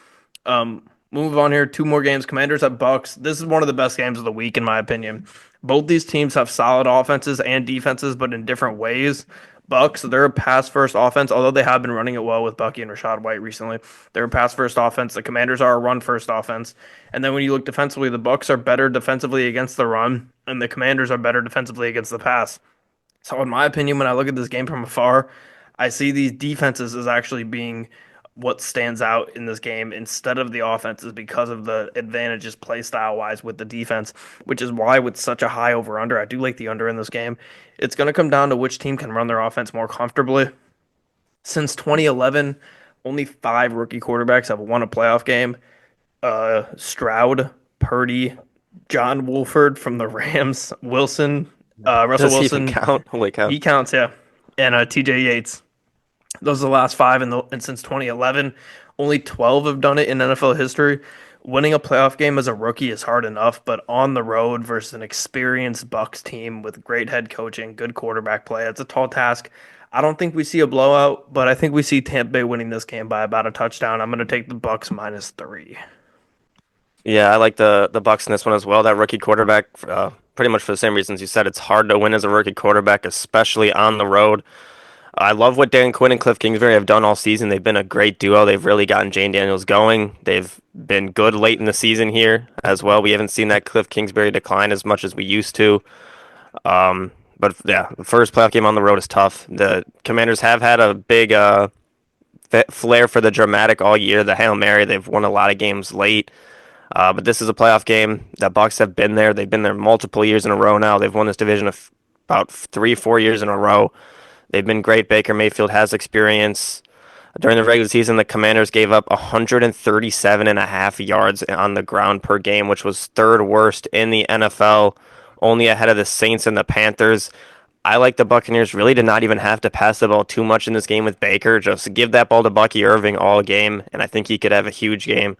move on here. Two more games. Commanders at Bucks. This is one of the best games of the week, in my opinion. Both these teams have solid offenses and defenses, but in different ways. Bucks, they're a pass first offense, although they have been running it well with Bucky and Rashad White recently. They're a pass first offense. The Commanders are a run first offense. And then when you look defensively, the Bucks are better defensively against the run, and the Commanders are better defensively against the pass. So, in my opinion, when I look at this game from afar, I see these defenses as actually being what stands out in this game instead of the offenses because of the advantages play style wise with the defense, which is why with such a high over under, I do like the under in this game. It's going to come down to which team can run their offense more comfortably. Since 2011, only five rookie quarterbacks have won a playoff game. Stroud, Purdy, John Wolford from the Rams, Russell Does he even Wilson, count? Holy cow. he counts, yeah. And TJ Yates. Those are the last five and since 2011. Only 12 have done it in NFL history. Winning a playoff game as a rookie is hard enough, but on the road versus an experienced Bucks team with great head coaching, good quarterback play, it's a tall task. I don't think we see a blowout, but I think we see Tampa Bay winning this game by about a touchdown. I'm going to take the Bucks -3. Yeah, I like the Bucks in this one as well. That rookie quarterback, pretty much for the same reasons you said. It's hard to win as a rookie quarterback, especially on the road. I love what Dan Quinn and Cliff Kingsbury have done all season. They've been a great duo. They've really gotten Jane Daniels going. They've been good late in the season here as well. We haven't seen that Cliff Kingsbury decline as much as we used to. But yeah, the first playoff game on the road is tough. The Commanders have had a big flair for the dramatic all year. The Hail Mary, they've won a lot of games late. But this is a playoff game. The Bucks have been there. They've been there multiple years in a row now. They've won this division about 3, 4 years in a row. They've been great. Baker Mayfield has experience. During the regular season, the Commanders gave up 137 and a half yards on the ground per game, which was third worst in the NFL, only ahead of the Saints and the Panthers. I like the Buccaneers really did not even have to pass the ball too much in this game with Baker. Just give that ball to Bucky Irving all game, and I think he could have a huge game.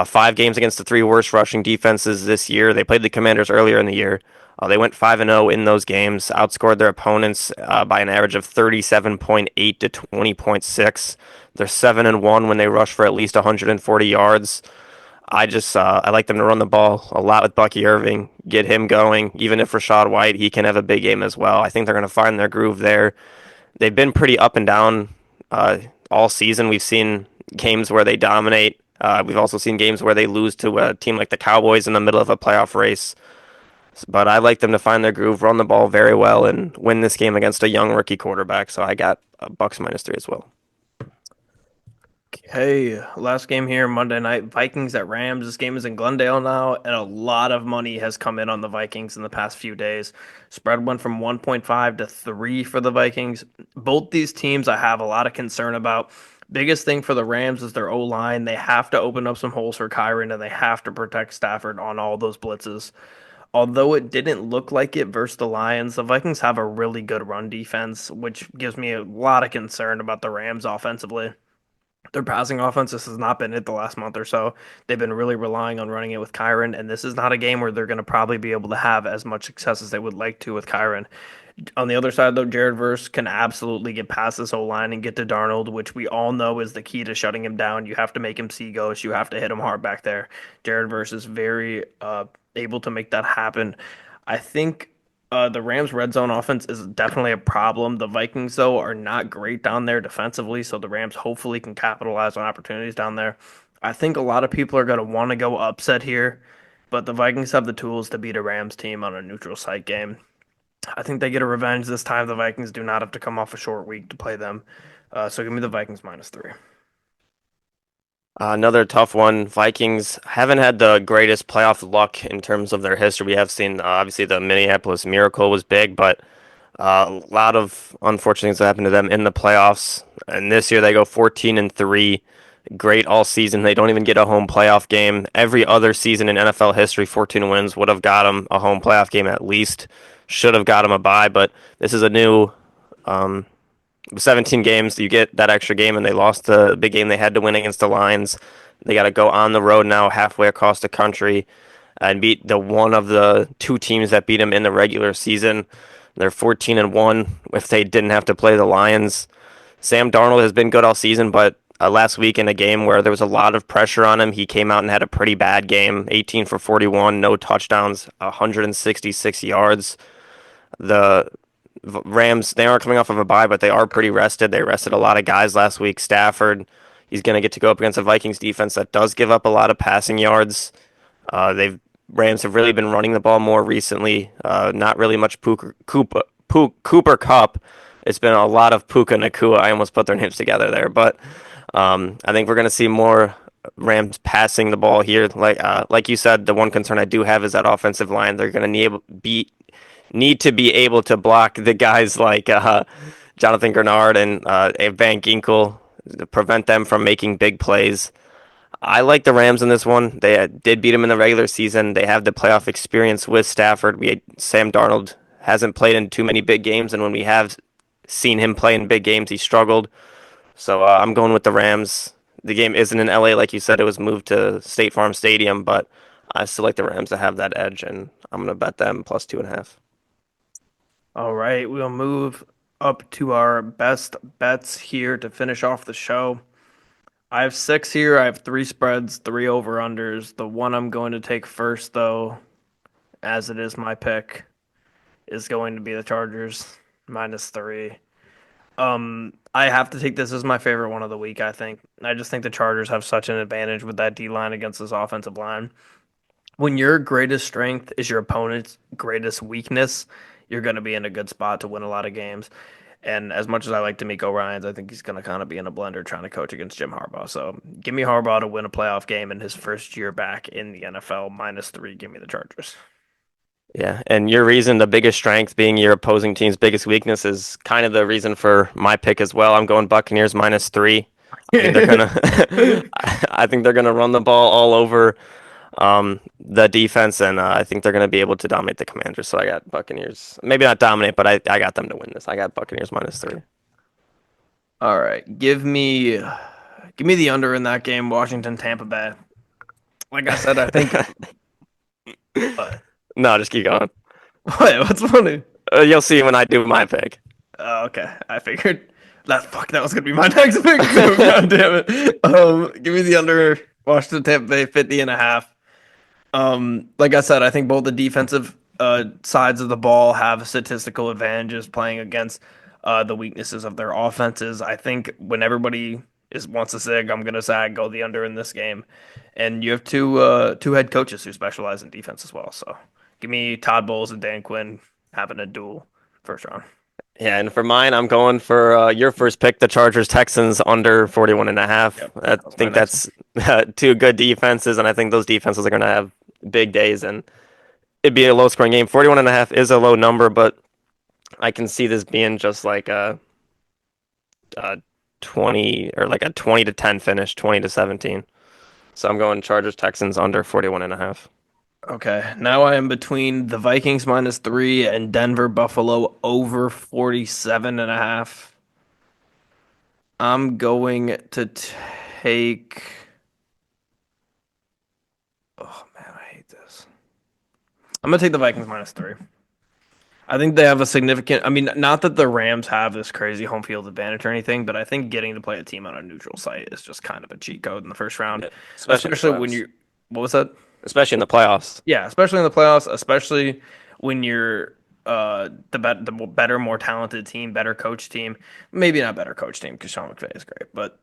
5 games against the three worst rushing defenses this year. They played the Commanders earlier in the year. They went 5-0 in those games, outscored their opponents by an average of 37.8 to 20.6. They're 7-1 when they rush for at least 140 yards. I like them to run the ball a lot with Bucky Irving, get him going. Even if Rashad White, he can have a big game as well. I think they're going to find their groove there. They've been pretty up and down all season. We've seen games where they dominate. We've also seen games where they lose to a team like the Cowboys in the middle of a playoff race. But I like them to find their groove, run the ball very well, and win this game against a young rookie quarterback. So I got Bucks -3 as well. Okay, last game here, Monday night, Vikings at Rams. This game is in Glendale now, and a lot of money has come in on the Vikings in the past few days. Spread went from 1.5 to 3 for the Vikings. Both these teams I have a lot of concern about. Biggest thing for the Rams is their O-line. They have to open up some holes for Kyron, and they have to protect Stafford on all those blitzes. Although it didn't look like it versus the Lions, the Vikings have a really good run defense, which gives me a lot of concern about the Rams offensively. Their passing offense just has not been it the last month or so. They've been really relying on running it with Kyron, and this is not a game where they're going to probably be able to have as much success as they would like to with Kyron. On the other side, though, Jared Verse can absolutely get past this whole line and get to Darnold, which we all know is the key to shutting him down. You have to make him see ghosts. You have to hit him hard back there. Jared Verse is very able to make that happen. I think the Rams' red zone offense is definitely a problem. The Vikings, though, are not great down there defensively, so the Rams hopefully can capitalize on opportunities down there. I think a lot of people are going to want to go upset here, but the Vikings have the tools to beat a Rams team on a neutral site game. I think they get a revenge this time. The Vikings do not have to come off a short week to play them. So give me the Vikings -3. Another tough one. Vikings haven't had the greatest playoff luck in terms of their history. We have seen, obviously, the Minneapolis Miracle was big, but a lot of unfortunate things that happened to them in the playoffs. And this year they go 14-3, great all season. They don't even get a home playoff game. Every other season in NFL history, 14 wins would have got them a home playoff game at least. Should have got them a bye, but this is a new um, 17 games. You get that extra game, and they lost the big game they had to win against the Lions. They got to go on the road now, halfway across the country, and beat the one of the two teams that beat them in the regular season. They're 14-1 if they didn't have to play the Lions. Sam Darnold has been good all season, but last week in a game where there was a lot of pressure on him, he came out and had a pretty bad game. 18 for 41, no touchdowns, 166 yards. The Rams, they aren't coming off of a bye, but they are pretty rested. They rested a lot of guys last week. Stafford, he's going to get to go up against a Vikings defense that does give up a lot of passing yards. They've Rams have really been running the ball more recently. Not really much Cooper Cup. It's been a lot of Puka Nakua. I almost put their names together there, but I think we're going to see more Rams passing the ball here. Like you said, the one concern I do have is that offensive line. They're going to need to be able to block the guys like Jonathan Grenard and Van Ginkel to prevent them from making big plays. I like the Rams in this one. They did beat them in the regular season. They have the playoff experience with Stafford. Sam Darnold hasn't played in too many big games, and when we have seen him play in big games, he struggled. So I'm going with the Rams. The game isn't in LA, like you said. It was moved to State Farm Stadium, but I still like the Rams to have that edge, and I'm going to bet them +2.5. All right, we'll move up to our best bets here to finish off the show. I have six here. I have three spreads, three over-unders. The one I'm going to take first, though, as it is my pick, is going to be the Chargers -3. I have to take this as my favorite one of the week, I think. I just think the Chargers have such an advantage with that D line against this offensive line. When your greatest strength is your opponent's greatest weakness, you're going to be in a good spot to win a lot of games. And as much as I like D'Amico Ryans, I think he's going to kind of be in a blender trying to coach against Jim Harbaugh. So give me Harbaugh to win a playoff game in his first year back in the NFL -3. Give me the Chargers. Yeah, and your reason, the biggest strength being your opposing team's biggest weakness, is kind of the reason for my pick as well. I'm going Buccaneers -3. I think they're gonna, I think they're gonna run the ball all over the defense, and I think they're gonna be able to dominate the Commanders. So I got Buccaneers, maybe not dominate, but I got them to win this. I got Buccaneers -3. All right, give me the under in that game, Washington Tampa Bay. Like I said, I think. What? No, just keep going. What's funny? You'll see when I do my pick. Oh, okay, I figured that was gonna be my next pick too. God damn it. Give me the under Washington Tampa Bay 50.5. Like I said, I think both the defensive sides of the ball have statistical advantages playing against the weaknesses of their offenses. I think when everybody wants to zig, I'm gonna say I go the under in this game. And you have two head coaches who specialize in defense as well. So give me Todd Bowles and Dan Quinn having a duel first round. Yeah, and for mine, I'm going for your first pick, the Chargers Texans under 41.5. Yep, I that was my think next one. that's two good defenses, and I think those defenses are going to have big days, and it'd be a low scoring game. 41.5 is a low number, but I can see this being just like a 20 or like a 20-10 finish, 20-17. So I'm going Chargers Texans under 41.5. Okay, now I am between the Vikings -3 and Denver Buffalo over 47.5. I'm going to take. Oh man, I hate this. I'm gonna take the Vikings -3. I think they have a significant. I mean, not that the Rams have this crazy home field advantage or anything, but I think getting to play a team on a neutral site is just kind of a cheat code in the first round, Yeah, especially in the especially when playoffs. you. What was that? Especially in the playoffs. Yeah, especially in the playoffs, especially when you're the better, more talented team, better coach team. Maybe not better coach team because Sean McVay is great, but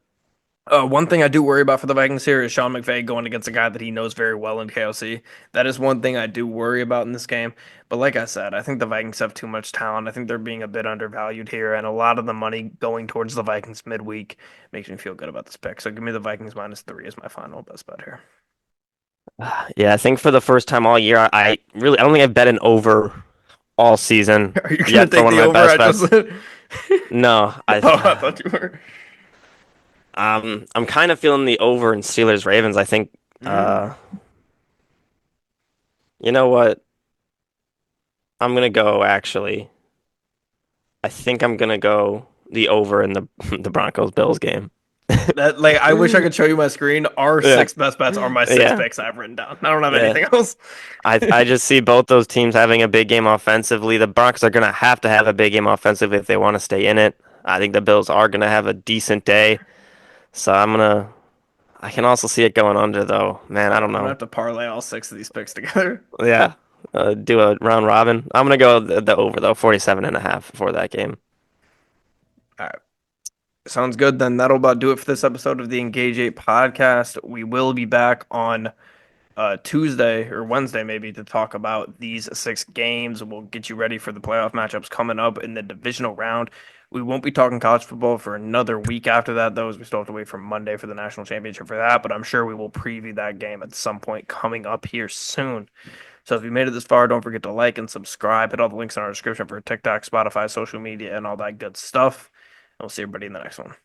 one thing I do worry about for the Vikings here is Sean McVay going against a guy that he knows very well in KOC. That is one thing I do worry about in this game. But like I said, I think the Vikings have too much talent. I think they're being a bit undervalued here, and a lot of the money going towards the Vikings midweek makes me feel good about this pick. So give me the Vikings -3 as my final best bet here. Yeah, I think for the first time all year, I don't think I've bet an over all season Are you gonna yet for take one of the my over? best I just bets. said. No, Oh, I thought you were. I'm kind of feeling the over in Steelers Ravens. I think Mm. you know what? I'm gonna go actually. I think I'm gonna go the over in the the Broncos Bills game. That like I wish I could show you my screen. Our Yeah, six best bets are my six yeah, picks I've written down. I don't have yeah. anything else. I just see both those teams having a big game offensively. The Broncos are gonna have to have a big game offensively if they want to stay in it. I think the Bills are gonna have a decent day. So I can also see it going under though. Man, I Yeah, don't I'm gonna know. have to parlay all six of these picks together. Yeah. Do a round robin. I'm gonna go the over though, 47.5 for that game. All right. Sounds good. Then that'll about do it for this episode of the Engage 8 podcast. We will be back on Tuesday or Wednesday, maybe, to talk about these six games. We'll get you ready for the playoff matchups coming up in the divisional round. We won't be talking college football for another week after that, though, as we still have to wait for Monday for the national championship for that. But I'm sure we will preview that game at some point coming up here soon. So if you made it this far, don't forget to like and subscribe. Hit all the links in our description for TikTok, Spotify, social media, and all that good stuff. And we'll see everybody in the next one.